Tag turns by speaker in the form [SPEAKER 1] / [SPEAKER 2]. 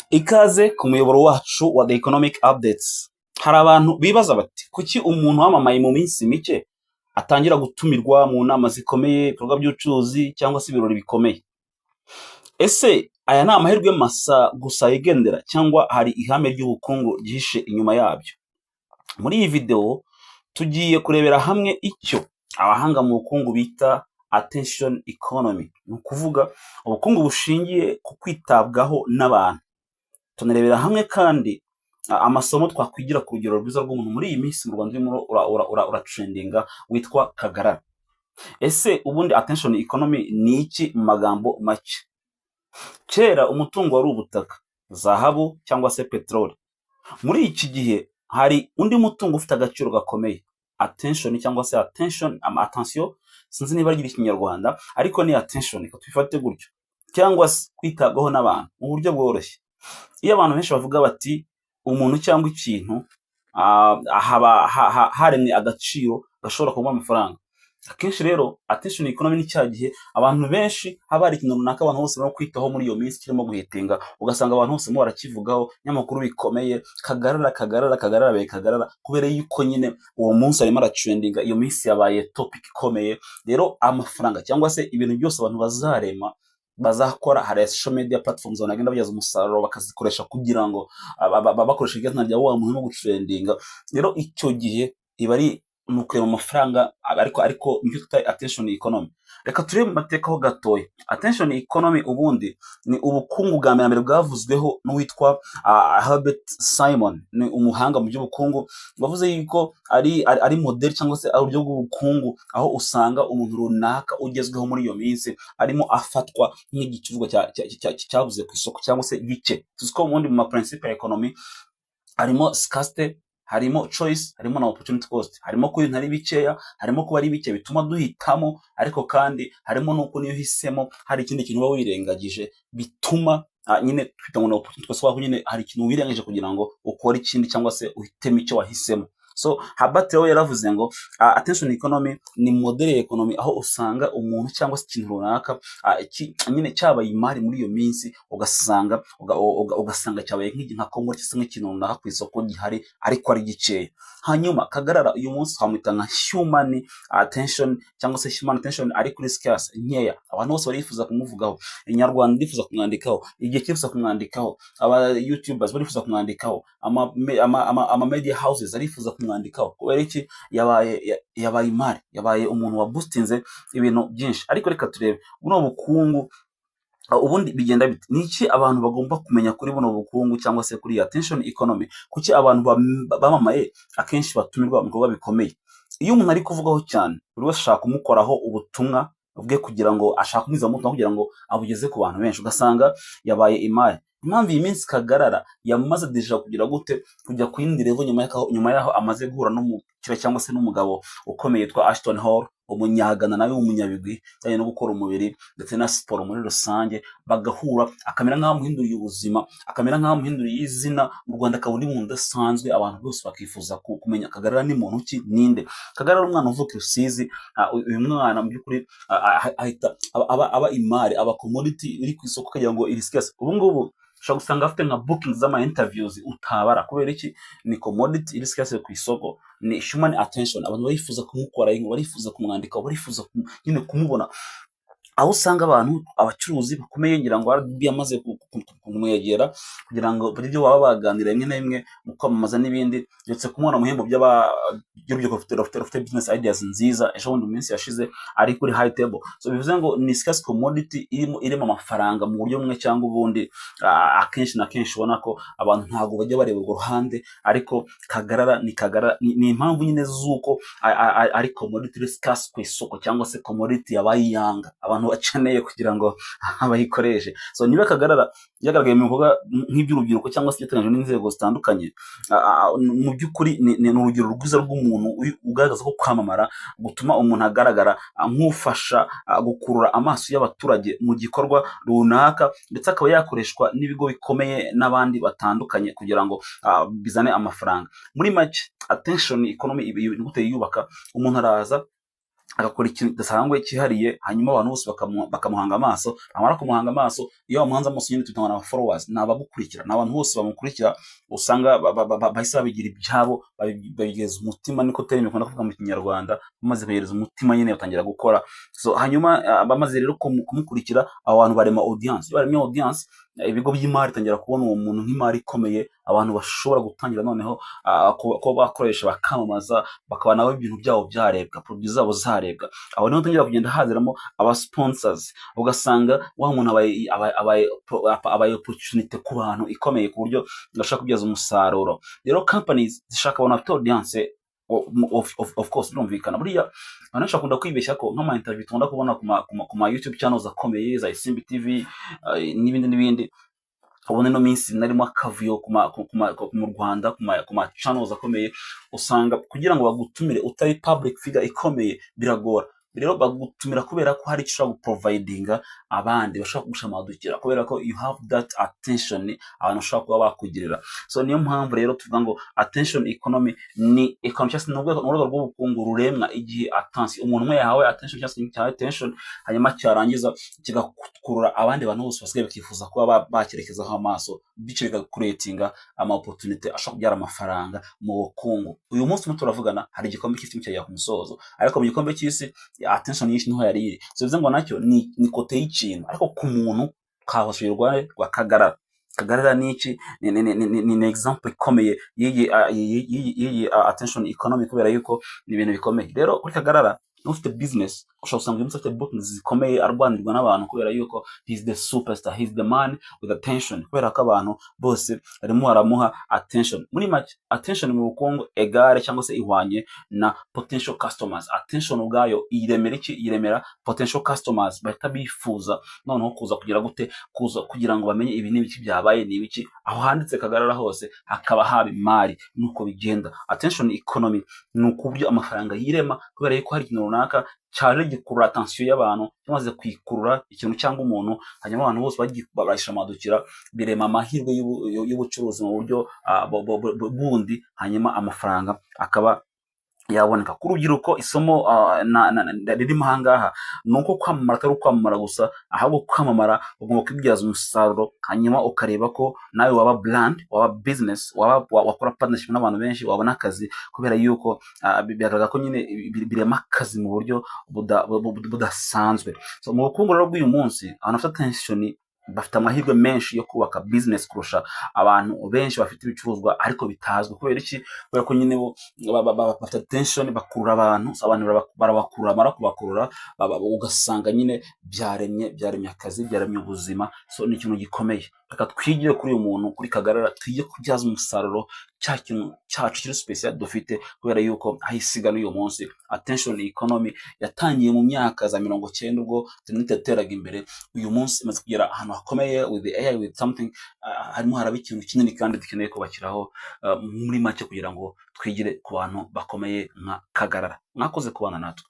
[SPEAKER 1] Ikaze ku muyoboro wacu wa The Economic Updates. Hari abantu bibaza bati kuki umuntu wamamaye mu minsi mike atangira gutumirwa mu nama zikomeye, ibikorwa by'ubucuruzi cyangwa se ibirori bikomeye? Ese aya ni amahirwe masa gusa yigendera cyangwa hari ihame ry'ubukungu ryihishe inyuma yabyo? Muri iyi video tugiye kurebera hamwe icyo abahanga mu bukungu bita attention economy, ni ukuvuga ubukungu bushingiye ku kwitabwaho n'abantu. Tunarebera hamwe kandi amasomo twakwigira ku rugero rwiza rw'umuntu muri iyi minsi mu Rwanda urimo uratrendinga witwa Kagarara. Ese ubundi attention economy ni iki mu magambo make? Kera umutungo wari ubutaka, zahabu cyangwa se peteroli. Muri iki gihe hari undi mutungo ufite agaciro gakomeye, attention cyangwa se attention, attention sinzi niba ari ikinyarwanda ariko ni attention, reka tubifate gutyo, cyangwa se kwitabwaho n'abantu mu buryo bworoshye. Iyo abantu benshi bavuga bati umuntu cyangwa ikintu haremwe agaciro gashobora kuba amafaranga, akenshi rero attention economy ni cya gihe abantu benshi haba hari ikintu runaka abantu bose barimo kwitaho muri iyo minsi kirimo guhitinga, ugasanga abantu bose mo barakivugaho, nyamakuru bikomeye, Kagarara Kagarara Kagarara be Kagarara, kubera yuko nyine uwo munsi arimo aratrendinga, iyo minsi yabaye topic ikomeye. Rero amafaranga cyangwa se ibintu byose abantu bazarema bazakora, hari social media platforms banagenda bageza umusaruro bakazikoresha kugira ngo bakoresha igazina rya wa muntu no gutrendinga. Rero icyo gihe iba ari nukureba amafaranga, ariko nicyo twita attention economy. Reka turebe mu mateka ho gatoya. Attention economy ubundi ni ubukungu bwa mbere bwavuzweho n'uwitwa Herbert Simon, ni umuhanga mu by'ubukungu, bavuze yuko ari model cyangwa se ari uburyo bw'ubukungu aho usanga umuntu runaka ugezweho muri iyo minsi arimo afatwa nk'igicuruzwa cyabuze ku isoko cyangwa se gike. Tuzi ko ubundi mu ma principe ya economy harimo scarcity, harimo choice, harimo na opportunity cost, harimo ko ibintu ari bikeya, harimo kuba ari bike bituma duhitamo, ariko kandi harimo nuko niyo uhisemo hari ikindi kintu uba wirengagije bituma nyine twita ngo na opportunity cost, waho nyine hari ikintu wirengagije kugira ngo ukore ikindi cyangwa se uhitemo icyo wahisemo. So Herbert rero yaravuze ngo attention economy ni model ya economy aho usanga umuntu cyangwa se ikintu runaka nyine cyabaye imari muri iyo minsi, ugasanga cyabaye nka Kongo cyangwa nk'ikintu runaka ku isoko gihari ariko ari gikeya. Hanyuma Kagarara uyu munsi twamwita nka human attention cyangwa se human attention ari kuri scarce nkeya, abantu bose barifuza kumuvugaho, Inyarwanda ndifuza kumwandikaho, igihe cyifuza kumwandikaho, aba YouTubers barifuza kumwandikaho, ama media houses arifuza kumwandikaho, kubera iki yabaye imari, yabaye umuntu wa boostinze ibintu byinshi. Ariko reka turebe buno bukungu ubundi bigenda bite, niki abantu bagomba kumenya kuri buno bukungu cyangwa se kuri attention economy. Kuki abantu bamamaye akenshi batumirwa mu bikorwa bikomeye? Iyo umuntu ari kuvugaho cyane, buri wese ashaka kumukoraho ubutumwa bwe kugira ngo ashaka kumwizamuka kugira ngo abugeze ku bantu benshi, ugasanga yabaye imari. Impamvu iyi minsi Kagarara yamaze deja kugira gute kujya ku yindi level nyuma yaho amaze guhura n'umukire cyangwa se n'umugabo ukomeye yitwa Ashton Hall, umunyagana nawe w'umunyabigwi cyane no gukora umubiri ndetse na siporo muri rusange, bagahura akamera nk'aho amuhinduriye ubuzima, akamera nk'aho amuhinduriye izina mu Rwanda, akaba undi muntu udasanzwe, abantu bose bakifuza kumenya Kagarara ni muntu ki, ninde. Kagarara umwana uvuka Rusizi, uyu mwana mu by'ukuri ahita aba imari, aba commodity iri ku isoko kugira ngo iri scarce. Ubu ngubu ushobora gusanga afite nka bookings z'ama interviews utabara, kubera iki? Ni commodity iri scarce ku isoko, ni human attention, abantu barifuza kumukora, barifuza kumwandika, barifuza nyine kumubona. Aho usanga abantu abacuruzi bakomeye, ngira ngo RDB yamaze kumwegera kugira ngo buri byo baba baganira rimwe na rimwe mu kwamamaza n'ibindi, ndetse kumubona mu bihembo by'urubyiruko rufite business ideas nziza. Ejo bundi mu minsi yashize ari kuri high table. So bivuze ngo ni scarce commodity irimo amafaranga mu buryo bumwe cyangwa ubundi. Akenshi na kenshi ubona ko abantu ntabwo bajya bareba urwo ruhande, ariko Kagarara ni impamvu nyine z'uko ari commodity scarce ku isoko cyangwa se commodity yabaye yanga, abantu bakeneye kugira ngo abayikoreshe. So niba Kagarara yagaragaye mu bikorwa nk'iby'urubyiruko cyangwa se yateganyijwe n'inzego zitandukanye, mu by'ukuri ni urugero rwiza rw'umuntu ugaragaza ko kwamamara gutuma umuntu agaragara nk'ufasha gukurura amaso y'abaturage mu gikorwa runaka, ndetse akaba yakoreshwa n'ibigo bikomeye n'abandi batandukanye kugira ngo bizane amafaranga. Muri make attention economy gute yubaka, umuntu araza agakora ikintu kidasanzwe cyihariye, hanyuma abantu bose bakamuhanga amaso. Amara kumuhanga amaso, iyo bamuhanze amaso nyine tutanga na followers, ni abagukurikira, ni abantu bose bamukurikira, usanga bahise babigira ibyabo, babigeza umutima, niko terime ikunda kuvuga mu Kinyarwanda, bamaze kugereza umutima nyine batangira gukora. So hanyuma bamaze rero kumukurikira, abo bantu barema audience. Iyo baremye audience, ibigo by'imari tangira kubona uwo muntu nk'imari ikomeye, abantu bashobora gutangira noneho kuba bakoresha bakamamaza, bakaba nabo ibintu byabo byarebwa, produit zabo zarebwa. Abo niho tangira kugenda haziramo aba sponsors, ugasanga wa muntu abaye opportunity ku bantu ikomeye ku buryo bashaka kubyaza umusaruro. Rero companies zishaka abantu bafite audience, of course birumvikana. Buriya abantu bashakunda kwibeshya ko nk'ama interview tunda kubona ku ma YouTube channels akomeye za Isimbi TV n'ibindi ubone no minsi narimo akavuyo mu Rwanda ku ma channels akomeye, usanga kugira ngo bagutumire utari public figure ikomeye biragora. Rero bagutumira kubera ko hari icyo guprovidinga abandi bashaka gushamadukira, kubera ko you have that attention abantu bashaka kuba bakugirira. So niyo mpamvu rero tuvuga ngo attention economy ni economy cyangwa n'ubwo rw'ubukungu ruremwa igihe attention umuntu umwe yahawe attention cyangwa attention, hanyuma cyarangiza kigakurura abandi bantu bose basigaye bakifuza kuba bakerekezaho amaso, bityo bigakuretinga ama opportunity ashaka kubyara amafaranga mu bukungu. Uyu munsi turavugana hari igikombe cy'isi cyajya ku musozo, ariko mu gikombe cy'isi attention nyinshi niho yari iri. So bivuze ngo nacyo ni kote y'ikintu, ariko ku muntu kahoshyirwa Kagarara. Kagarara ni iki? Ni example ikomeye yiyi attention economy, kubera yuko ni ibintu bikomeye. Rero kuri Kagarara ufite business ushobora usanga umuntu afite business zikomeye arwanirwa n'abantu, kubera yuko he is the superstar, he is the man with attention, kubera ko abantu bose barimo baramuha attention. Muri make attention mu bukungu egare cyangwa se ihwanye na potential customers. Attention ubwayo iremera potential customers bahita bifuza noneho kuza kugira gute, kugira ngo bamenye ibi n'ibiki byabaye n'ibiki. Aho handitse Kagarara hose hakaba haba imari, nuko bigenda. Attention economy ni ukubyo amafaranga yirema, kubera yuko hari ikintu runaka cyaje gikurura attention y'abantu, cyamaze kwikurura ikintu cyangwa umuntu, hanyuma abantu bose bagishamadukira, birema amahirwe y'ubucuruzi mu buryo bundi, hanyuma amafaranga akaba yaboneka. Ku rubyiruko isomo ririmo ahangaha nuko kwamamara atari ukwamamara gusa, ahubwo kwamamara ugomba kwibyaza umusaruro, hanyuma ukareba ko nawe waba brand, waba business, wakora partnership n'abantu benshi, wabona akazi, kubera yuko bigaragara ko nyine birema akazi mu buryo budasanzwe. So mu bukungu rero bw'uyu munsi abantu bafite attention bafite amahirwe menshi yo kubaka business kurusha abantu benshi bafite ibicuruzwa ariko bitazwi. Kubera iki? Kubera ko nyine bo bafite attention, bakurura abantu barabakurura, mara kubakurura ugasanga nyine byaremye akazi, byaremye ubuzima. So ni ikintu gikomeye. Reka twigire kuri uyu muntu, kuri Kagarara, tujye kubyaza umusaruro cya kintu cyacu kiri special dufite, kubera yuko ahisiga n'uyu munsi attention economy yatangiye mu myaka za 90 ubwo internet yateraga imbere. Uyu munsi imaze kugera ahantu hakomeye with the AI, with something harimo haraba ikintu kinini kandi dukeneye kubakiraho muri make, kugira ngo twigire ku bantu bakomeye nka Kagarara. Mwakoze kubana natwe.